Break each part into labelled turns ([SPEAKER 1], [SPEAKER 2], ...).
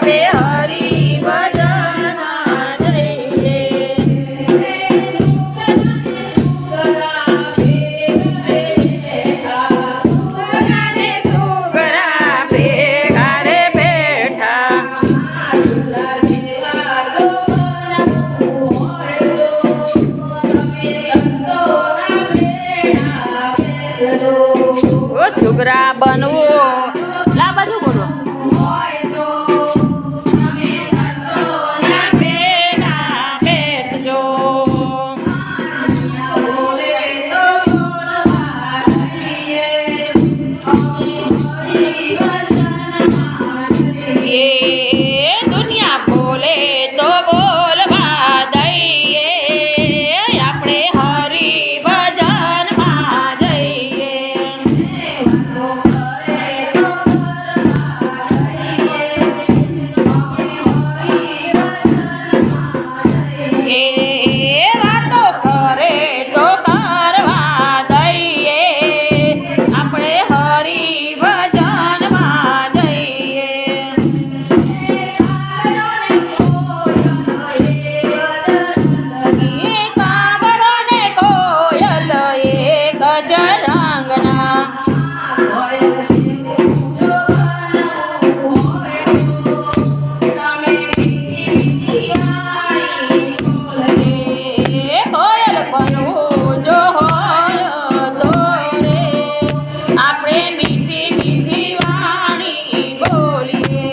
[SPEAKER 1] આપણે હરી ભજનમાં જઈએ. સુગરા ભેગા રે બેઠા ઓ સુગરા બનવું લા બાજુ બોલો બેસજો એ દુનિયા બોલે તો બોલવા દઈએ આપણે હરી ભજનમાં જઈએ. એ વાતો કરે તો કરવા દઈએ આપણે હરી ભજનમાં જઈએ. એ કાગડો ને કોયલ એક જ રંગના કોયલ બનવું જો હોય તો રે આપણે મીઠી મીઠી વાણી બોલીએ.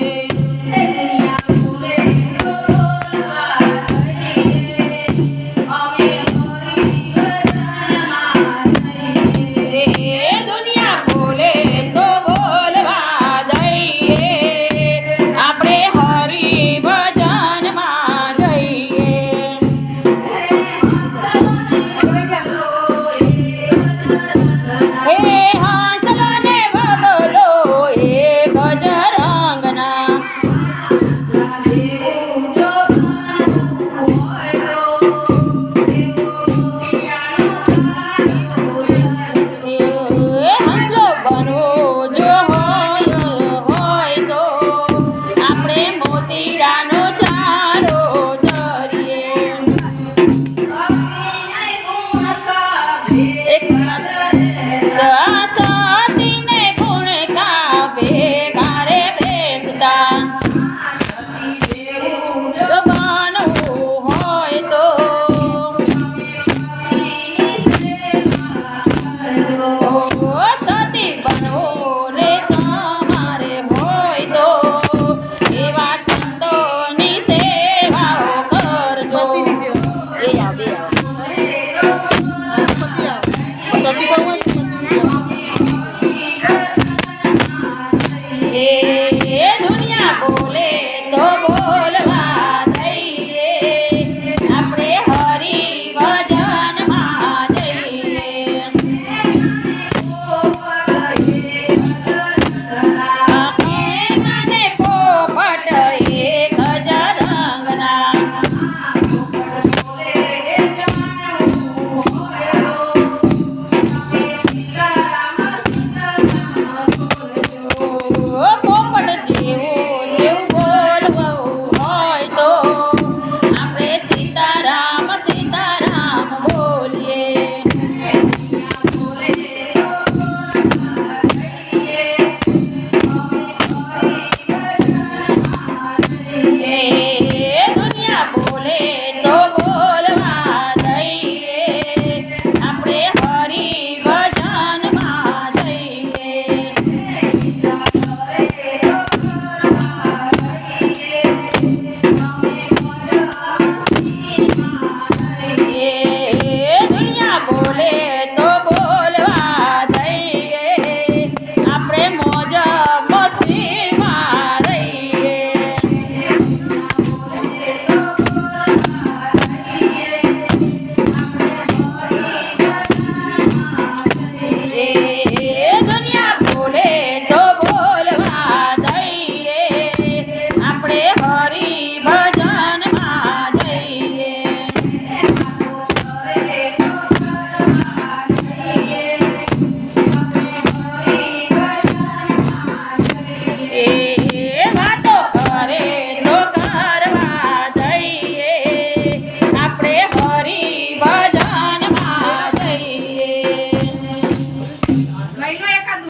[SPEAKER 1] દુનિયા બોલે તો બોલવા દઈએ આપણે હરી ભજનમાં જઈએ. હે હાંસલો ને બગલો એક જ રંગના હંસલો બનવું જો હોય તો આપણે મોતીડાનો ચારો ચરીએ. એક સતીને ગુણ ગાવે ગારે બેસતા બનવું હોય તો સતી બનવું રે તમારે હોય તો એવા સંતોની સેવાઓ કરજો. એ દુનિયા બોલે તો બોલવા દઈએ આપણે હરી ભજનમાં જઈએ. મને પોપટ એક જ રંગના પોપટ જેવું એવું બોલવું હોય તો આપણે સીતારામ સીતારામ બોલીએ. એ દુનિયા બોલે